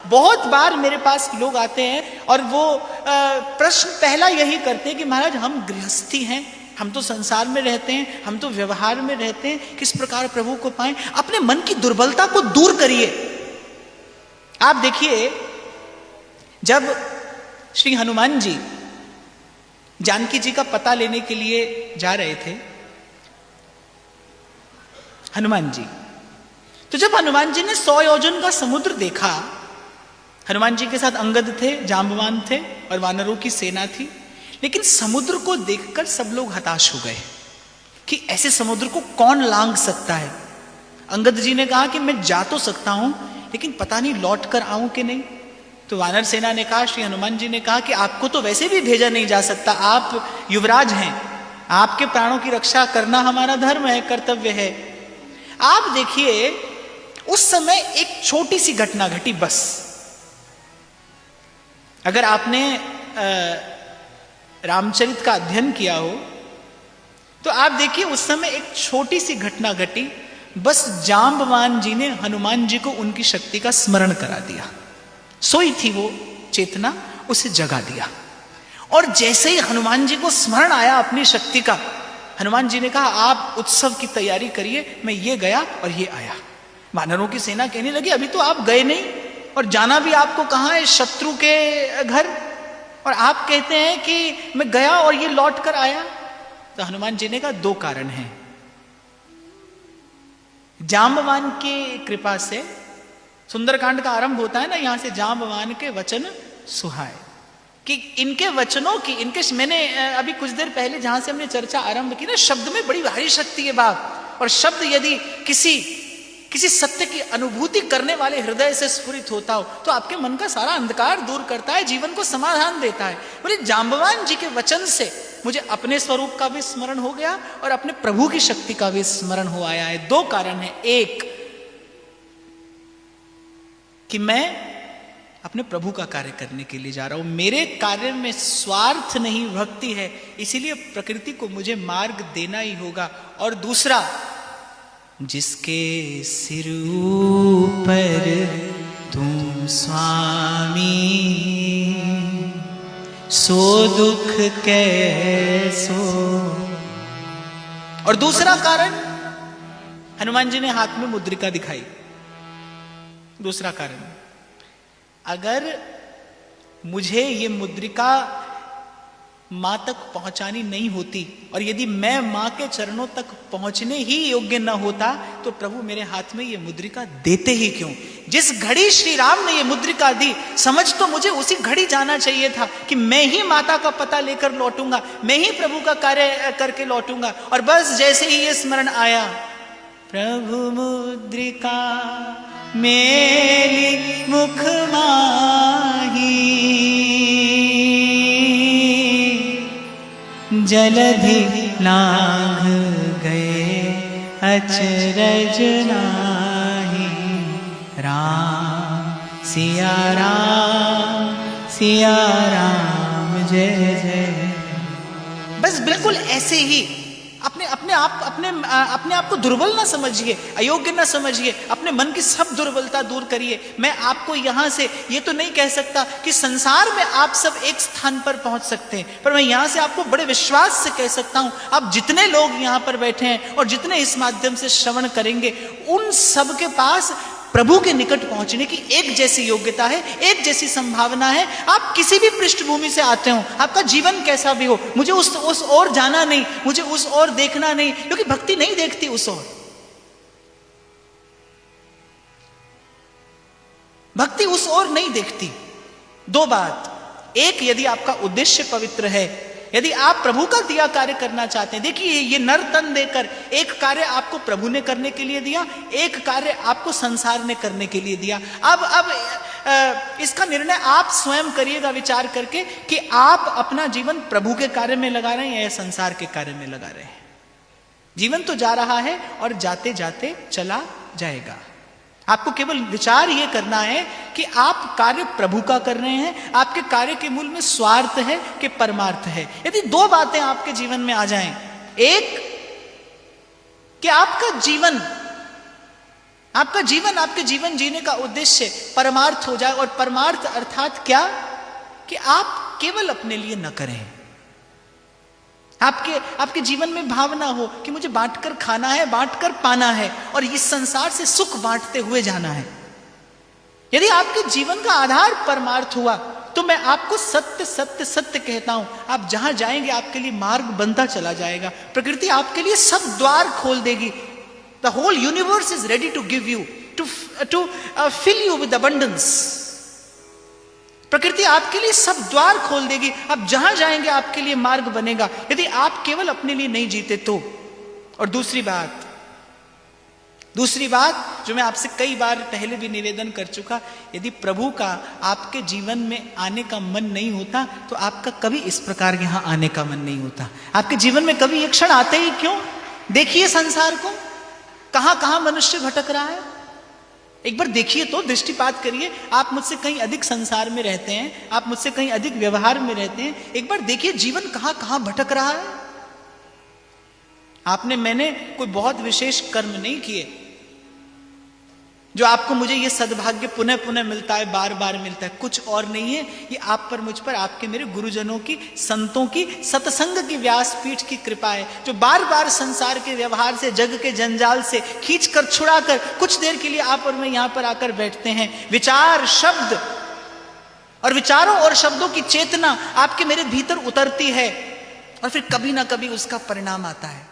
बहुत बार मेरे पास लोग आते हैं और वो प्रश्न पहला यही करते हैं कि महाराज हम गृहस्थी हैं, हम तो संसार में रहते हैं, हम तो व्यवहार में रहते हैं, किस प्रकार प्रभु को पाएं। अपने मन की दुर्बलता को दूर करिए। आप देखिए, जब श्री हनुमान जी जानकी जी का पता लेने के लिए जा रहे थे, हनुमान जी, तो जब हनुमान जी ने 100 योजन का समुद्र देखा, हनुमान जी के साथ अंगद थे, जांबवान थे और वानरों की सेना थी, लेकिन समुद्र को देखकर सब लोग हताश हो गए कि ऐसे समुद्र को कौन लांघ सकता है। अंगद जी ने कहा कि मैं जा तो सकता हूं, लेकिन पता नहीं लौट कर आऊं कि नहीं। तो वानर सेना ने कहा, श्री हनुमान जी ने कहा कि आपको तो वैसे भी भेजा नहीं जा सकता, आप युवराज हैं, आपके प्राणों की रक्षा करना हमारा धर्म है, कर्तव्य है। आप देखिए, उस समय एक छोटी सी घटना घटी बस। अगर आपने रामचरित का अध्ययन किया हो तो आप देखिए, उस समय एक छोटी सी घटना घटी, बस जांबवान जी ने हनुमान जी को उनकी शक्ति का स्मरण करा दिया। सोई थी वो चेतना, उसे जगा दिया। और जैसे ही हनुमान जी को स्मरण आया अपनी शक्ति का, हनुमान जी ने कहा आप उत्सव की तैयारी करिए, मैं ये गया और ये आया। वानरों की सेना कहने लगी अभी तो आप गए नहीं, और जाना भी आपको कहां है, शत्रु के घर, और आप कहते हैं कि मैं गया और ये लौट कर आया। तो हनुमान जी ने कहा दो कारण हैं। जांबवान की कृपा से सुंदरकांड का आरंभ होता है ना, यहां से जांबवान के वचन सुहाए, कि इनके वचनों की, मैंने अभी कुछ देर पहले जहां से हमने चर्चा आरंभ की ना, शब्द में बड़ी भारी शक्ति है बाप। और शब्द यदि किसी सत्य की अनुभूति करने वाले हृदय से स्फुरित होता हो तो आपके मन का सारा अंधकार दूर करता है, जीवन को समाधान देता है। बोले जांबवान जी के वचन से मुझे अपने स्वरूप का भी स्मरण हो गया और अपने प्रभु की शक्ति का भी स्मरण हो आया है। दो कारण है, एक कि मैं अपने प्रभु का कार्य करने के लिए जा रहा हूं, मेरे कार्य में स्वार्थ नहीं भक्ति है, इसीलिए प्रकृति को मुझे मार्ग देना ही होगा। और दूसरा, जिसके सिर ऊपर तुम स्वामी, सो दुख कैसो। और दूसरा कारण, हनुमान जी ने हाथ में मुद्रिका दिखाई। दूसरा कारण, अगर मुझे ये मुद्रिका मां तक पहुंचानी नहीं होती और यदि मैं मां के चरणों तक पहुंचने ही योग्य न होता तो प्रभु मेरे हाथ में ये मुद्रिका देते ही क्यों। जिस घड़ी श्री राम ने ये मुद्रिका दी, समझ तो मुझे उसी घड़ी जाना चाहिए था कि मैं ही माता का पता लेकर लौटूंगा, मैं ही प्रभु का कार्य करके लौटूंगा। और बस जैसे ही ये स्मरण आया, प्रभु मुद्रिका मेली मुख माही, जलधि लांघ गए अचरज नाहि। राम सिया राम जय जय। बस बिल्कुल ऐसे ही अपने आप को दुर्बल ना समझिए, अयोग्य ना समझिए, अपने मन की सब दुर्बलता दूर करिए। मैं आपको यहां से ये तो नहीं कह सकता कि संसार में आप सब एक स्थान पर पहुंच सकते हैं, पर मैं यहां से आपको बड़े विश्वास से कह सकता हूं, आप जितने लोग यहां पर बैठे हैं और जितने इस माध्यम से श्रवण करेंगे, उन सब के पास प्रभु के निकट पहुंचने की एक जैसी योग्यता है, एक जैसी संभावना है। आप किसी भी पृष्ठभूमि से आते हो, आपका जीवन कैसा भी हो, मुझे उस ओर जाना नहीं, मुझे उस ओर देखना नहीं, क्योंकि भक्ति नहीं देखती उस ओर। भक्ति उस ओर नहीं देखती। दो बात, एक, यदि आपका उद्देश्य पवित्र है, यदि आप प्रभु का दिया कार्य करना चाहते हैं, देखिए ये नर तन देकर एक कार्य आपको प्रभु ने करने के लिए दिया, एक कार्य आपको संसार ने करने के लिए दिया। अब इसका निर्णय आप स्वयं करिएगा विचार करके कि आप अपना जीवन प्रभु के कार्य में लगा रहे हैं या संसार के कार्य में लगा रहे हैं। जीवन तो जा रहा है और जाते जाते चला जाएगा। आपको केवल विचार ये करना है कि आप कार्य प्रभु का कर रहे हैं, आपके कार्य के मूल में स्वार्थ है कि परमार्थ है। यदि दो बातें आपके जीवन में आ जाएं, एक कि आपका जीवन आपका जीवन, आपके जीवन जीने का उद्देश्य परमार्थ हो जाए। और परमार्थ अर्थात क्या? कि आप केवल अपने लिए न करें, आपके जीवन में भावना हो कि मुझे बांटकर खाना है, बांटकर पाना है और इस संसार से सुख बांटते हुए जाना है। यदि आपके जीवन का आधार परमार्थ हुआ तो मैं आपको सत्य सत्य सत्य कहता हूं, आप जहां जाएंगे आपके लिए मार्ग बनता चला जाएगा। प्रकृति आपके लिए सब द्वार खोल देगी। The whole universe is ready to give you, to fill you with abundance. प्रकृति आपके लिए सब द्वार खोल देगी, आप जहां जाएंगे आपके लिए मार्ग बनेगा, यदि आप केवल अपने लिए नहीं जीते तो। और दूसरी बात जो मैं आपसे कई बार पहले भी निवेदन कर चुका, यदि प्रभु का आपके जीवन में आने का मन नहीं होता तो आपका कभी इस प्रकार यहां आने का मन नहीं होता। आपके जीवन में कभी एक क्षण आते ही क्यों? देखिए संसार को, कहां कहां मनुष्य भटक रहा है। एक बार देखिए तो, दृष्टिपात करिए। आप मुझसे कहीं अधिक संसार में रहते हैं, आप मुझसे कहीं अधिक व्यवहार में रहते हैं। एक बार देखिए जीवन कहां कहां भटक रहा है। मैंने कोई बहुत विशेष कर्म नहीं किए जो आपको मुझे ये सद्भाग्य पुनः पुनः मिलता है, बार बार मिलता है। कुछ और नहीं है, ये आप पर, मुझ पर, आपके मेरे गुरुजनों की, संतों की, सत्संग की, व्यासपीठ की कृपा है, जो बार बार संसार के व्यवहार से, जग के जंजाल से खींच कर, छुड़ा कर कुछ देर के लिए आप और मैं यहां पर आकर बैठते हैं। विचार, शब्द और विचारों और शब्दों की चेतना आपके मेरे भीतर उतरती है और फिर कभी ना कभी उसका परिणाम आता है।